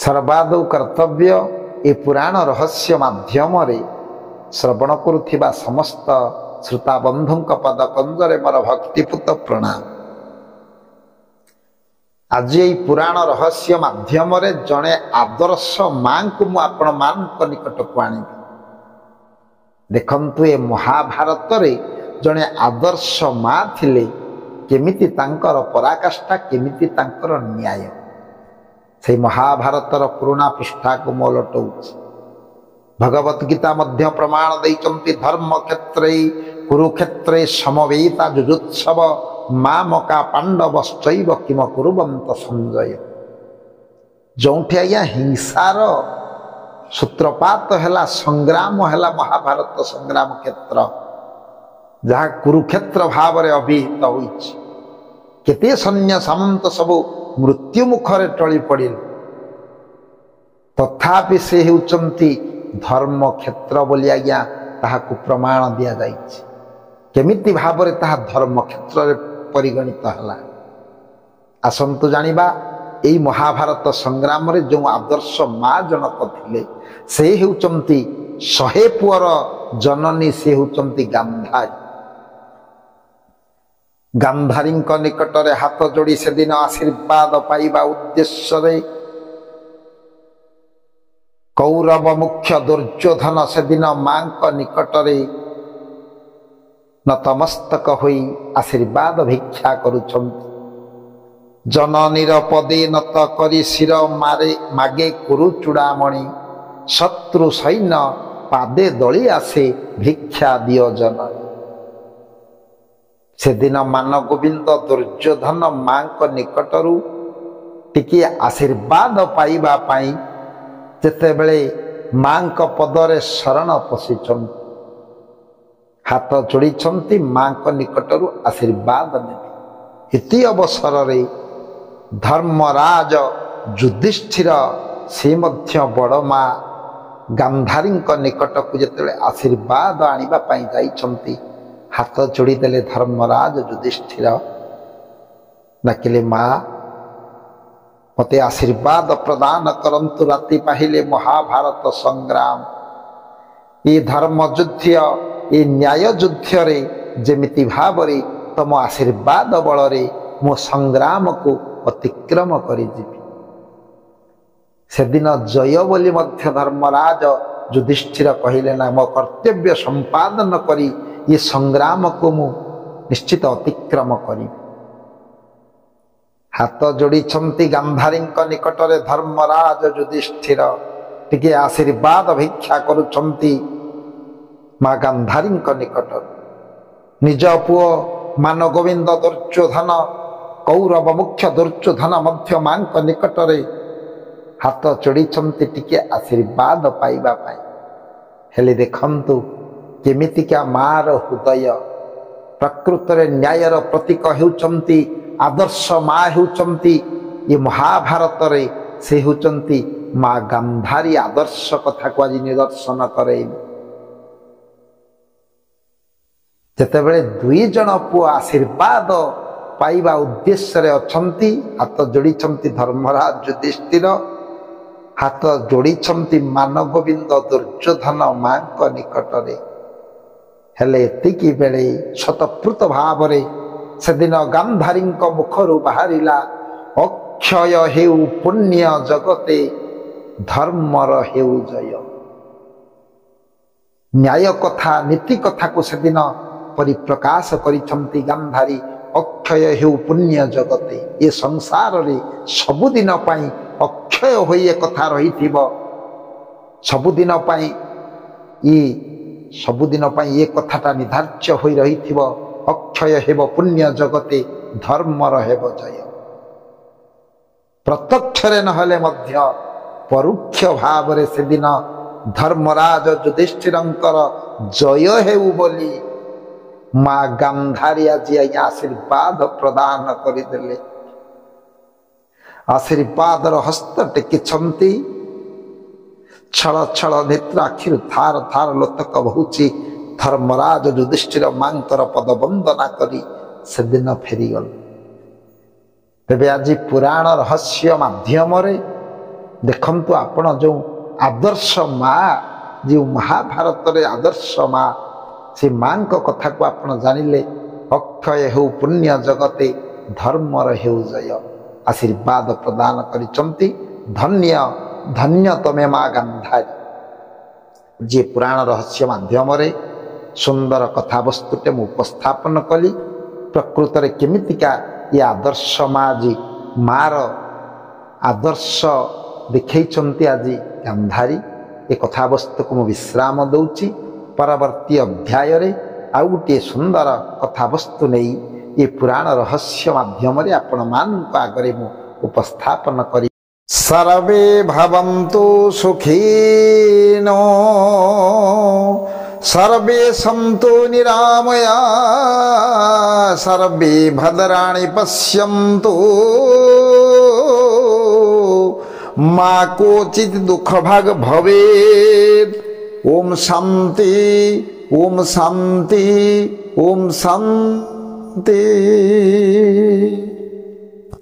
सर्वादौ कर्तव्य ए पुराण रहस्य माध्यम श्रवण करुथिबा समस्त श्रोता बंधुंक पद कंजरे मोर भक्तिपूत प्रणाम। आज ये पुराण रहस्य माध्यम जड़े आदर्श मां को मु आपण मान निकट को आनी देखंतु ए महाभारत रे जड़े आदर्श मां थिले केमिति तांकर पराकाष्ठा केमिति तांकर न्याय से महाभारतर पुराना पृष्ठा को मोलटौ भगवत गीता मध्य प्रमाण दैचंती धर्म क्षेत्रे कुरुक्षेत्रे समवेता जुजुत्सव मामका पांडवश्चैव किम कुरुवंत संजय। जोंठी आज्ञा हिंसार सूत्रपात हैला संग्राम हैला महाभारत संग्राम क्षेत्र जहाँ कुरुक्षेत्र भाव में अभिहित होइछि। केते सैन्य सामंत सबु मृत्यु मुखरे टळी पड़िले तथापि से हेउचंती धर्म क्षेत्र बोली आज्ञा ताहाकु प्रमाण दिया जाइछि। केमिति भाव में ताहा धर्म क्षेत्र रे परिगणित हला आसंतु जानिबा एई महाभारत संग्राम रे जो आदर्श मां जनक थिले से हेउचंती 100 पुअर जननी से हेउचंती गांधारी। गांधारी निकट रे हाथ जोड़ी से दिन आशीर्वाद पाइबा उद्देश्य रे कौरव मुख्य दुर्योधन से दिन मां निकट रे नतमस्तक होई आशीर्वाद भिक्षा करुछंती। जननीर पदे नत करी शिर मारे मागे कुरु चूड़ामणि शत्रु सैन्य पादे दली आसे भिक्षा दियो जननी। से दिन मान गोविंद दुर्योधन मां निकटरू टिके आशीर्वाद पाइबा पाई जेतेबेले मां पदरे शरण पशिछंती हाथ जोड़ी मां निकटरू आशीर्वाद ने। इति अवसर रे धर्मराज युधिष्ठिर से मध्य बड़ मां गांधारी निकट को जेतेबेले आशीर्वाद आनिबा पाई जाइछंती हाथ जोड़ी देले धर्मराज युधिष्ठिर डाकिले मां मते आशीर्वाद प्रदान करंतु राति पाहिले महाभारत संग्राम ये धर्म युद्ध ये न्याय युद्ध रे जेमिति भाव रे तम आशीर्वाद बल रे मो संग्राम को अतिक्रम करि जीवी। से दिन जय बोली मध्य धर्मराज युधिष्ठिर कहिले ना मो कर्तव्य संपादन करी ये संग्राम को मु निश्चित अतिक्रम करी। हाथ जोड़ी गांधारी निकट रे धर्मराज युधिष्ठिर टिके आशीर्वाद भिक्षा करुछंती मां गांधारी निकट। निज पुओ मान गोविंद दुर्योधन कौरव मुख्य दुर्योधन मध्य मां निकट रे हाथ जोड़ी टिके आशीर्वाद पाइबा पाई। हेले देखंतु केमितिका मार हृदय प्रकृत रे न्यायर प्रतीक हेउचंती आदर्श मां हेउचंती ये महाभारत रे से हेउचंती मां गांधारी आदर्श कथा को आज निदर्शन करे। जेतेबेले दुई जन पुआ आशीर्वाद पाइबा उद्देश्य रे अछंती हाथ जोड़ी धर्मराज युधिष्ठिर हाथ जोड़ी मान गोविंद दुर्योधन मां निकट रे। हेले एतिकी बेले शतप्रुत भाव रे से दिन गांधारी मुखरु बाहरिला अक्षय हेउ पुण्य जगते धर्मर हेउ जय। न्याय कथा नीति कथा को से दिन परिप्रकाश करिछंती गांधारी अक्षय हेउ पुण्य जगते ये संसार रे सबुदिन पाई अक्षय होई कथा रहिथिबो सबुदिन पाई सबुदिन ये कथाटा निर्धार्य होई रहिथिबो अक्षय हेब पुण्य जगते धर्मर हेब जय। प्रत्यक्ष रे नहले मध्य परोक्ष भाव रे से दिन धर्मराज युधिष्ठिरंकर जय हेउ बोली मां गांधारी आज आशीर्वाद प्रदान करिदेले। आशीर्वाद हस्त टेकिछंती छल छल नेत्र आखिर थार थार लोतक बहुची धर्मराज युधिष्ठिर मांकर पद वंदना करी से दिन फेरीगल। तेबे आज पुराण रहस्य माध्यम ଦେଖନ୍ତୁ ଆପଣ ଯେଉଁ ଆଦର୍ଶ ମା, ଯେଉଁ ମହାଭାରତରେ ଆଦର୍ଶ ମା, ସେ ମାଙ୍କ କଥାକୁ ଆପଣ ଜାଣିଲେ। ଅକ୍ଷୟ ହେଉ ପୁଣ୍ୟ ଜଗତେ, ଧର୍ମର ହେଉ ଜୟ। ଆଶୀର୍ବାଦ ପ୍ରଦାନ କରିଛନ୍ତି। ଧନ୍ୟ ଧନ୍ୟ ତମେ ମା ଗାନ୍ଧାରୀ, ଯିଏ ପୁରାଣ ରହସ୍ୟ ମାଧ୍ୟମରେ ସୁନ୍ଦର କଥାବସ୍ତୁଟେ ମୁଁ ଉପସ୍ଥାପନ କଲି। ପ୍ରକୃତରେ କେମିତିକା ଏ ଆଦର୍ଶ ମା, ଆଜି ମାର ଆଦର୍ଶ ଦେଖାଇଛନ୍ତି ଆଜି ଗାନ୍ଧାରୀ, ଏ କଥାବସ୍ତୁକୁ ମୁଁ ବିଶ୍ରାମ ଦେଉଛି। ପରବର୍ତ୍ତୀ ଅଧ୍ୟାୟରେ ଆଉ ଗୋଟିଏ ସୁନ୍ଦର କଥାବସ୍ତୁ ନେଇ ଏ ପୁରାଣ ରହସ୍ୟ ମାଧ୍ୟମରେ ଆପଣମାନଙ୍କ ଆଗରେ ମୁଁ ଉପସ୍ଥାପନ କରି। ସର୍ବେ ଭବନ୍ତୁ ସୁଖୀନୋ, ସର୍ବେ ସନ୍ତୁ ନିରାମୟା, ସର୍ବେ ଭଦ୍ରାଣି ପଶ୍ୟନ୍ତୁ, ମା କୋଚିତ୍ ଦୁଃଖ ଭାଗ ଭବେତ୍। ଓಂ ଶାନ୍ତି, ଓಂ ଶାନ୍ତି, ଓಂ ଶାନ୍ତି।